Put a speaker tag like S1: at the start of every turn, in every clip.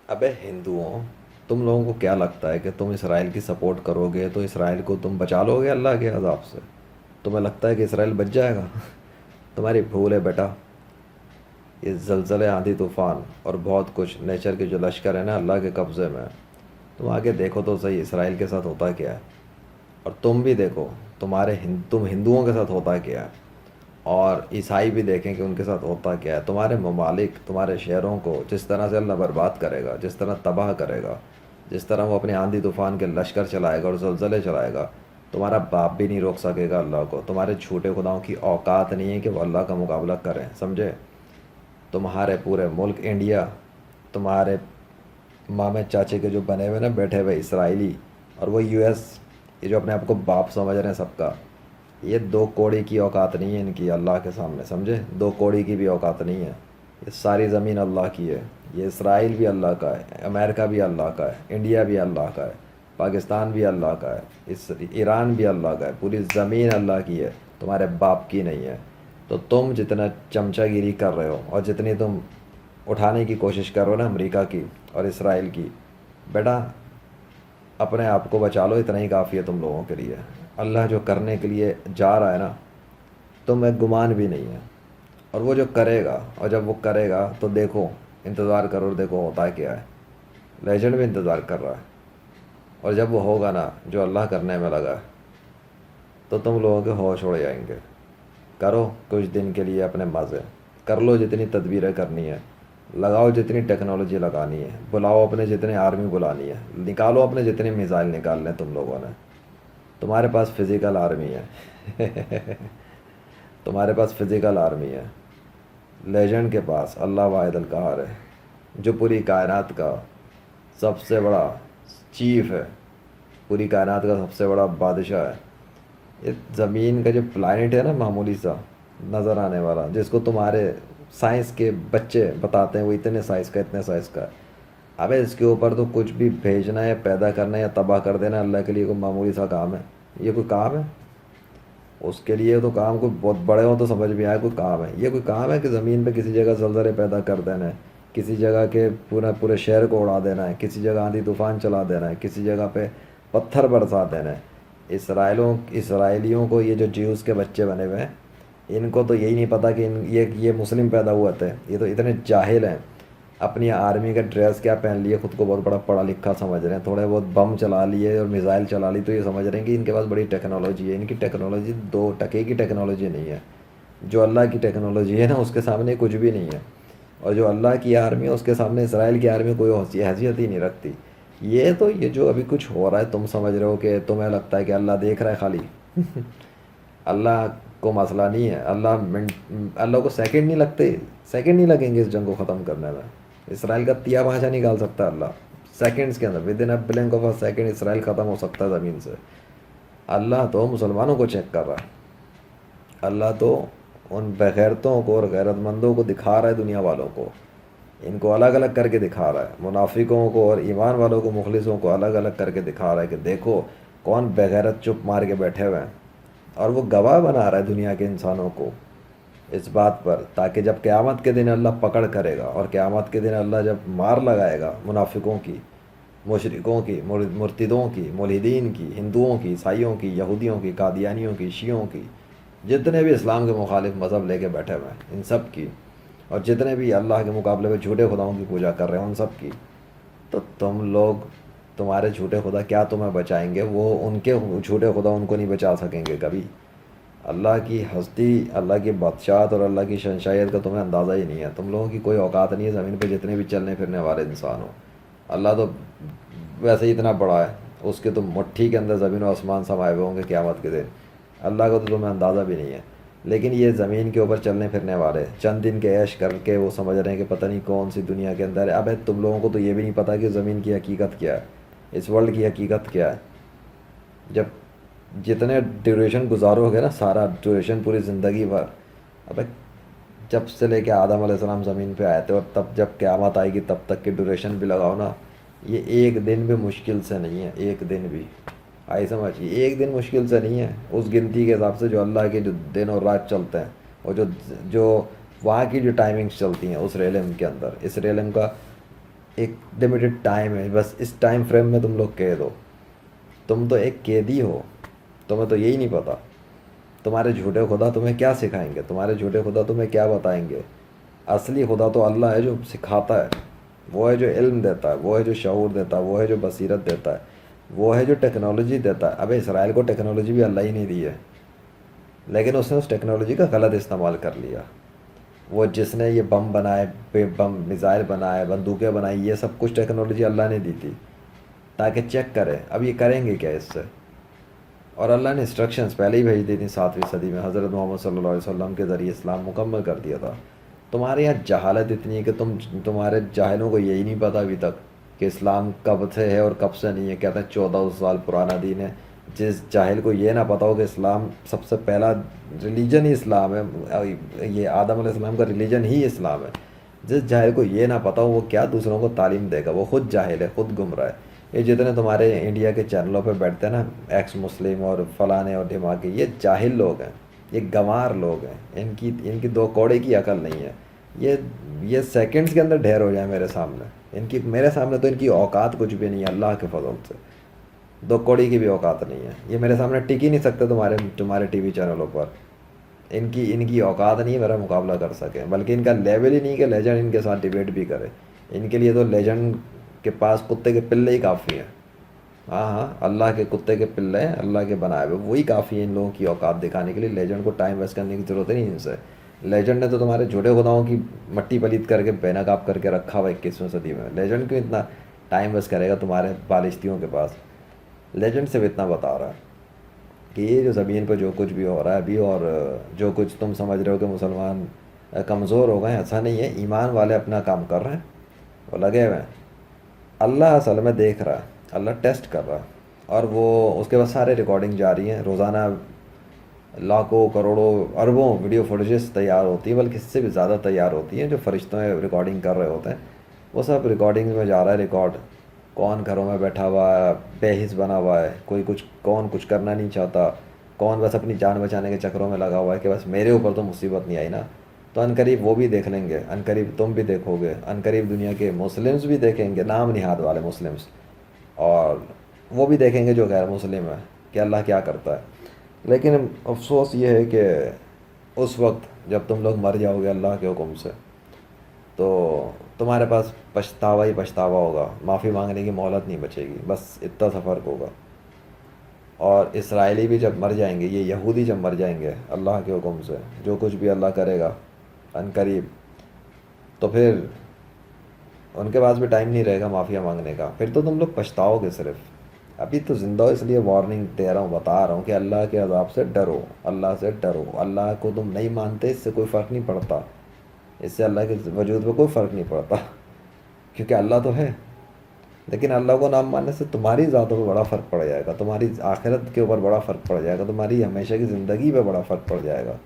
S1: ابے ہندوؤں، تم لوگوں کو کیا لگتا ہے کہ تم اسرائیل کی سپورٹ کرو گے تو اسرائیل کو تم بچا لو گے اللہ کے عذاب سے؟ تمہیں لگتا ہے کہ اسرائیل بچ جائے گا؟ تمہاری بھول ہے بیٹا. یہ زلزلے، آندھی طوفان اور بہت کچھ نیچر کے جو لشکر ہے نا اللہ کے قبضے میں ہے. تم آگے دیکھو تو صحیح اسرائیل کے ساتھ ہوتا کیا ہے. اور تم بھی دیکھو تم ہندوؤں کے ساتھ ہوتا کیا ہے. اور عیسائی بھی دیکھیں کہ ان کے ساتھ ہوتا کیا ہے. تمہارے ممالک، تمہارے شہروں کو جس طرح سے اللہ برباد کرے گا، جس طرح تباہ کرے گا، جس طرح وہ اپنے آندھی طوفان کے لشکر چلائے گا اور زلزلے چلائے گا، تمہارا باپ بھی نہیں روک سکے گا اللہ کو. تمہارے جھوٹے خداؤں کی اوقات نہیں ہے کہ وہ اللہ کا مقابلہ کریں، سمجھے؟ تمہارے پورے ملک انڈیا، تمہارے مامے چاچے کے جو بنے ہوئے نا بیٹھے ہوئے اسرائیلی، اور وہ یو ایس، یہ جو اپنے آپ کو باپ سمجھ رہے ہیں سب کا، یہ دو کوڑی کی اوقات نہیں ہے ان کی اللہ کے سامنے، سمجھے؟ دو کوڑی کی بھی اوقات نہیں ہے. یہ ساری زمین اللہ کی ہے. یہ اسرائیل بھی اللہ کا ہے، امریکہ بھی اللہ کا ہے، انڈیا بھی اللہ کا ہے، پاکستان بھی اللہ کا ہے، ایران بھی اللہ کا ہے. پوری زمین اللہ کی ہے، تمہارے باپ کی نہیں ہے. تو تم جتنا چمچہ گیری کر رہے ہو اور جتنی تم اٹھانے کی کوشش کر رہے ہو نا امریکہ کی اور اسرائیل کی، بیٹا اپنے آپ کو بچا لو، اتنا ہی کافی ہے تم لوگوں کے لیے. اللہ جو کرنے کے لیے جا رہا ہے نا، تمہیں گمان بھی نہیں ہے. اور وہ جو کرے گا، اور جب وہ کرے گا تو دیکھو، انتظار کرو اور دیکھو ہوتا ہے کیا ہے. لیجنڈ بھی انتظار کر رہا ہے. اور جب وہ ہوگا نا جو اللہ کرنے میں لگا ہے، تو تم لوگوں کے ہوش اڑ جائیں گے. کرو کچھ دن کے لیے اپنے مزے، کر لو جتنی تدبیریں کرنی ہے، لگاؤ جتنی ٹیکنالوجی لگانی ہے، بلاؤ اپنے جتنے آرمی بلانی ہے، نکالو اپنے جتنے میزائل نکالنے تم لوگوں نے. تمہارے پاس فزیکل آرمی ہے. تمہارے پاس فزیکل آرمی ہے. لیجنڈ کے پاس اللہ واحد القہار ہے، جو پوری کائنات کا سب سے بڑا چیف ہے، پوری کائنات کا سب سے بڑا بادشاہ ہے. یہ زمین کا جو پلانٹ ہے نا، معمولی سا نظر آنے والا، جس کو تمہارے سائنس کے بچے بتاتے ہیں وہ اتنے سائز کا، اتنے سائز کا ہے. ابے اس کے اوپر تو کچھ بھی بھیجنا ہے، پیدا کرنا ہے یا تباہ کر دینا اللہ کے لیے کوئی معمولی سا کام ہے؟ یہ کوئی کام ہے؟ اس کے لیے تو کام کوئی بہت بڑے ہوں تو سمجھ میں آئے کوئی کام ہے. یہ کوئی کام ہے کہ زمین پہ کسی جگہ زلزلے پیدا کر دینا ہے، کسی جگہ کے پورے شہر کو اڑا دینا ہے، کسی جگہ آندھی طوفان چلا دینا ہے، کسی جگہ پہ پتھر برسا دینا ہے. اسرائیلیوں کو، یہ جو جیوز کے بچے بنے ہوئے ہیں، ان کو تو یہی نہیں پتہ کہ یہ مسلم پیدا ہوا تھے. یہ تو اتنے جاہل ہیں. اپنی آرمی کا ڈریس کیا پہن لیے، خود کو بہت بڑا پڑھا لکھا سمجھ رہے ہیں، تھوڑے بہت بم چلا لیے اور میزائل چلا لی تو یہ سمجھ رہے ہیں کہ ان کے پاس بڑی ٹیکنالوجی ہے. ان کی ٹیکنالوجی دو ٹکے کی ٹیکنالوجی نہیں ہے. جو اللہ کی ٹیکنالوجی ہے نا اس کے سامنے کچھ بھی نہیں ہے. اور جو اللہ کی آرمی ہے اس کے سامنے اسرائیل کی آرمی کوئی حیثیت ہی نہیں رکھتی. یہ جو ابھی کچھ ہو رہا ہے تم سمجھ رہے ہو کہ تمہیں لگتا ہے کہ اللہ دیکھ رہا ہے خالی. اللہ کو مسئلہ نہیں ہے. اللہ کو سیکنڈ نہیں لگتے، سیکنڈ نہیں لگیں گے اس جنگ کو ختم کرنے میں. اسرائیل کا تیا بھاجا نکال سکتا ہے اللہ سیکنڈز کے اندر. With in a blink of a second Israel ختم ہو سکتا ہے زمین سے. اللہ تو مسلمانوں کو چیک کر رہا ہے. اللہ تو ان بغیرتوں کو اور غیرت مندوں کو دکھا رہا ہے، دنیا والوں کو ان کو الگ الگ کر کے دکھا رہا ہے. منافقوں کو اور ایمان والوں کو، مخلصوں کو الگ الگ کر کے دکھا رہا ہے کہ دیکھو کون بغیرت چپ مار کے بیٹھے ہوئے ہیں. اور وہ گواہ بنا رہا ہے دنیا کے انسانوں کو اس بات پر، تاکہ جب قیامت کے دن اللہ پکڑ کرے گا اور قیامت کے دن اللہ جب مار لگائے گا منافقوں کی، مشرکوں کی، مرتدوں کی، ملحدین کی، ہندوؤں کی، عیسائیوں کی، یہودیوں کی، قادیانیوں کی، شیعوں کی، جتنے بھی اسلام کے مخالف مذہب لے کے بیٹھے ہوئے ہیں ان سب کی، اور جتنے بھی اللہ کے مقابلے میں جھوٹے خداؤں کی پوجا کر رہے ہیں ان سب کی. تو تم لوگ، تمہارے جھوٹے خدا کیا تمہیں بچائیں گے؟ وہ ان کے جھوٹے خدا ان کو نہیں بچا سکیں گے کبھی. اللہ کی ہستی، اللہ کی بادشاہت اور اللہ کی شہنشاہیت کا تمہیں اندازہ ہی نہیں ہے. تم لوگوں کی کوئی اوقات نہیں ہے زمین پہ جتنے بھی چلنے پھرنے والے انسان ہو. اللہ تو ویسے ہی اتنا بڑا ہے، اس کے تو مٹھی کے اندر زمین و آسمان سمائے ہوئے ہوں گے قیامت کے دن. اللہ کا تو تمہیں اندازہ بھی نہیں ہے. لیکن یہ زمین کے اوپر چلنے پھرنے والے چند دن کے عیش کر کے وہ سمجھ رہے ہیں کہ پتہ نہیں کون سی دنیا کے اندر ہے. اب تم لوگوں کو تو یہ بھی نہیں پتہ کہ زمین کی حقیقت کیا ہے، اس ورلڈ کی حقیقت کیا ہے. جب جتنے ڈیوریشن گزارو گے نا، سارا ڈیوریشن پوری زندگی بھر، اب جب سے لے کے آدم علیہ السلام زمین پہ آئے تھے اور تب جب قیامت آئے گی تب تک کی ڈیوریشن بھی لگاؤ نا، یہ ایک دن بھی مشکل سے نہیں ہے. ایک دن بھی آئی سمجھیے، ایک دن مشکل سے نہیں ہے اس گنتی کے حساب سے جو اللہ کے جو دن اور رات چلتے ہیں، اور جو وہاں کی جو ٹائمنگز چلتی ہیں اس ریلم کے اندر. اس ریلم کا ایک لمیٹڈ ٹائم ہے، بس اس ٹائم فریم میں تم لوگ قید ہو. تم تو ایک قیدی ہو. تمہیں تو یہی نہیں پتہ. تمہارے جھوٹے خدا تمہیں کیا سکھائیں گے، تمہارے جھوٹے خدا تمہیں کیا بتائیں گے. اصلی خدا تو اللہ ہے جو سکھاتا ہے، وہ ہے جو علم دیتا ہے، وہ ہے جو شعور دیتا ہے، وہ ہے جو بصیرت دیتا ہے، وہ ہے جو ٹیکنالوجی دیتا ہے. ابے اسرائیل کو ٹیکنالوجی بھی اللہ ہی نہیں دی ہے، لیکن اس نے اس ٹیکنالوجی کا غلط استعمال کر لیا. وہ جس نے یہ بم بنائے، بم میزائل بنائے، بندوقیں بنائی، یہ سب کچھ ٹیکنالوجی اللہ نے دی تھی تاکہ چیک کرے اب یہ کریں گے کیا اس سے. اور اللہ نے انسٹرکشنز پہلے ہی بھیج دی تھیں 7ویں صدی میں، حضرت محمد صلی اللہ علیہ وسلم کے ذریعے اسلام مکمل کر دیا تھا. تمہارے یہاں جہالت اتنی ہے کہ تمہارے جاہلوں کو یہی نہیں پتہ ابھی تک کہ اسلام کب سے ہے اور کب سے نہیں ہے. کہتے ہیں 1400 سال پرانا دین ہے. جس جاہل کو یہ نہ پتہ ہو کہ اسلام سب سے پہلا ریلیجن ہی اسلام ہے، یہ آدم علیہ السلام کا ریلیجن ہی اسلام ہے، جس جاہل کو یہ نہ پتہ ہو وہ کیا دوسروں کو تعلیم دے گا. وہ خود جاہل ہے، خود گمراہ ہے. یہ جتنے تمہارے انڈیا کے چینلوں پہ بیٹھتے ہیں نا، ایکس مسلم اور فلانے اور دھماکے، یہ جاہل لوگ ہیں، یہ گنوار لوگ ہیں. ان کی دو کوڑے کی عقل نہیں ہے. یہ سیکنڈز کے اندر ڈھیر ہو جائیں میرے سامنے. میرے سامنے تو ان کی اوقات کچھ بھی نہیں ہے اللہ کے فضل سے. دو کوڑی کی بھی اوقات نہیں ہے. یہ میرے سامنے ٹک ہی نہیں سکتے تمہارے ٹی وی چینلوں پر. ان کی اوقات نہیں ہے میرا مقابلہ کر سکیں، بلکہ ان کا لیول ہی نہیں کہ لیجنڈ ان کے ساتھ ڈیبیٹ بھی کرے. ان کے لیے تو لیجنڈ کے پاس کتے کے پلے ہی کافی ہیں. ہاں ہاں، اللہ کے کتے کے پلے ہیں، اللہ کے بنائے ہوئے، وہی کافی ہیں ان لوگوں کی اوقات دکھانے کے لیے. لیجنڈ کو ٹائم ویسٹ کرنے کی ضرورت نہیں ان سے. لیجنڈ نے تو تمہارے جھوٹے خداؤں کی مٹی پلیت کر کے بے نقاب کر کے رکھا ہوا 21ویں صدی میں. لیجنڈ کیوں اتنا ٹائم ویسٹ کرے گا تمہارے بالشتیوں کے پاس. لیجنڈ صرف اتنا بتا رہا ہے کہ یہ جو زمین پہ جو کچھ بھی ہو رہا ہے ابھی، اور جو کچھ تم سمجھ رہے ہو کہ مسلمان کمزور ہو گئے ہیں، ایسا نہیں ہے. ایمان والے اپنا کام کر رہے ہیں، وہ لگے ہوئے ہیں. اللہ اصل میں دیکھ رہا ہے، اللہ ٹیسٹ کر رہا ہے. اور وہ اس کے بعد سارے ریکارڈنگ جاری ہیں. روزانہ لاکھوں کروڑوں اربوں ویڈیو فوٹیجز تیار ہوتی ہیں، بلکہ اس سے بھی زیادہ تیار ہوتی ہیں. جو فرشتوں میں ریکارڈنگ کر رہے ہوتے ہیں وہ سب ریکارڈنگ میں جا رہا ہے ریکارڈ. کون گھروں میں بیٹھا ہوا ہے، بے حس بنا ہوا ہے، کون کچھ کرنا نہیں چاہتا، کون بس اپنی جان بچانے کے چکروں میں لگا ہوا ہے کہ بس میرے اوپر تو مصیبت نہیں آئی نا. تو عنقریب وہ بھی دیکھ لیں گے، عنقریب تم بھی دیکھو گے، عنقریب دنیا کے مسلمز بھی دیکھیں گے، نام نہاد والے مسلمز، اور وہ بھی دیکھیں گے جو غیر مسلم ہے کہ اللہ کیا کرتا ہے. لیکن افسوس یہ ہے کہ اس وقت جب تم لوگ مر جاؤ گے اللہ کے حکم سے، تو تمہارے پاس پچھتاوا ہی پچھتاوا ہوگا. معافی مانگنے کی مہلت نہیں بچے گی. بس اتنا سا فرق ہوگا. اور اسرائیلی بھی جب مر جائیں گے، یہ یہودی جب مر جائیں گے اللہ کے حکم سے، جو کچھ بھی اللہ کرے گا عنقریب، تو پھر ان کے پاس بھی ٹائم نہیں رہے گا معافیا مانگنے کا. پھر تو تم لوگ پچھتاؤ گے صرف. ابھی تو زندہ ہو اس لیے وارننگ دے رہا ہوں، بتا رہا ہوں کہ اللہ کے عذاب سے ڈرو، اللہ سے ڈرو. اللہ کو تم نہیں مانتے، اس سے کوئی فرق نہیں پڑتا. اس سے اللہ کے وجود پہ کوئی فرق نہیں پڑتا، کیونکہ اللہ تو ہے. لیکن اللہ کو نام ماننے سے تمہاری ذاتوں پہ بڑا فرق پڑ جائے گا، تمہاری آخرت کے اوپر بڑا فرق پڑ جائے گا، تمہاری ہمیشہ کی زندگی پہ بڑا فرق پڑ جائے گا.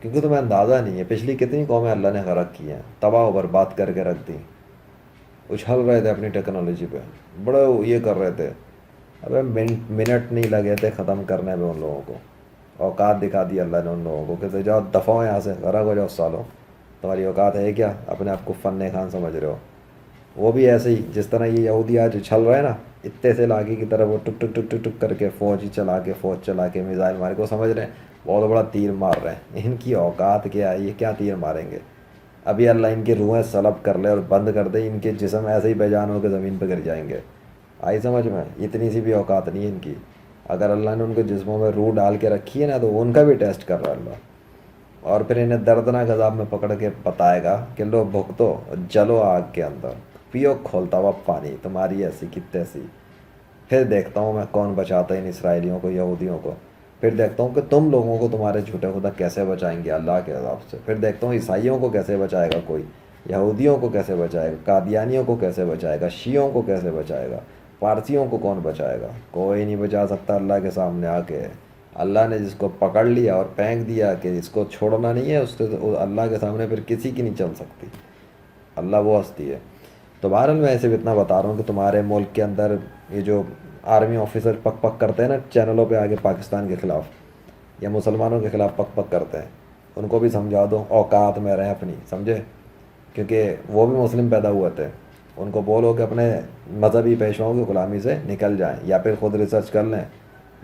S1: کیونکہ تمہیں اندازہ نہیں ہے پچھلی کتنی قومیں اللہ نے غرق کی ہیں، تباہ و برباد کر کے رکھ دیں. اچھل رہے تھے اپنی ٹیکنالوجی پہ، بڑے یہ کر رہے تھے. ابے منٹ نہیں لگے تھے ختم کرنے میں ان لوگوں کو. اوقات دکھا دی اللہ نے ان لوگوں کو کہ جاؤ دفعہ ہو یہاں سے، غرق ہو جاؤ سالوں. تمہاری اوقات ہے کیا؟ اپنے آپ کو فن خان سمجھ رہے ہو. وہ بھی ایسے ہی جس طرح یہ یہودی آج اچھل رہے ہیں نا، اتنے سے لاگے کی طرح وہ ٹک ٹک ٹک ٹک ٹک کر کے فوج چلا کے میزائل مار کے، وہ سمجھ رہے ہیں بہت بڑا تیر مار رہے ہیں. ان کی اوقات کیا ہے؟ یہ کیا تیر ماریں گے؟ ابھی اللہ ان کی روحیں سلب کر لے اور بند کر دے، ان کے جسم ایسے ہی بے جان ہو کے زمین پہ گر جائیں گے. آئی سمجھ میں؟ اتنی سی بھی اوقات نہیں ہے ان کی. اگر اللہ نے ان کے جسموں میں روح ڈال کے رکھی ہے نا، تو ان کا بھی ٹیسٹ کر رہا ہے اللہ. اور پھر انہیں دردناک عذاب میں پکڑ کے بتائے گا کہ لو بھگتو، جلو آگ کے اندر، پیو کھولتا ہوا پانی، تمہاری ایسی کی تیسی. پھر دیکھتا ہوں میں کون بچاتا ہے ان اسرائیلیوں کو، یہودیوں کو. پھر دیکھتا ہوں کہ تم لوگوں کو تمہارے جھوٹے خدا کیسے بچائیں گے اللہ کے عذاب سے. پھر دیکھتا ہوں عیسائیوں کو کیسے بچائے گا کوئی، یہودیوں کو کیسے بچائے گا، قادیانیوں کو کیسے بچائے گا، شیعوں کو کیسے بچائے گا، پارسیوں کو کون بچائے گا. کوئی نہیں بچا سکتا اللہ کے سامنے آ کے. اللہ نے جس کو پکڑ لیا اور پھینک دیا کہ اس کو چھوڑنا نہیں ہے، اس سے اللہ کے سامنے پھر کسی کی نہیں چل سکتی. اللہ وہ ہستی ہے. تو بہرحال میں ایسے بھی اتنا بتا رہا ہوں کہ تمہارے ملک کے اندر یہ جو آرمی آفیسر پک پک کرتے ہیں نا چینلوں پہ آگے پاکستان کے خلاف یا مسلمانوں کے خلاف پک پک کرتے ہیں، ان کو بھی سمجھا دو اوقات میں رہیں اپنی، سمجھے؟ کیونکہ وہ بھی مسلم پیدا ہوئے تھے. ان کو بولو کہ اپنے مذہبی پیشواؤں کی غلامی سے نکل جائیں، یا پھر خود ریسرچ کر لیں،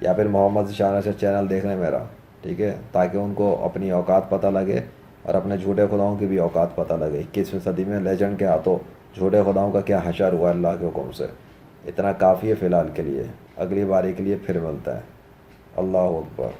S1: یا پھر محمد شاہ سے چینل دیکھ لیں میرا، ٹھیک ہے، تاکہ ان کو اپنی اوقات پتہ لگے اور اپنے جھوٹے خداؤں کی بھی اوقات پتہ لگے۔ 21ویں صدی میں لیجنڈ کے ہاتھوں جھوٹے خداؤں کا کیا حشر ہوا اللہ کے حکم سے۔ اتنا کافی ہے فی الحال کے لیے، اگلی باری کے لیے پھر ملتا ہے۔ اللہ اکبر۔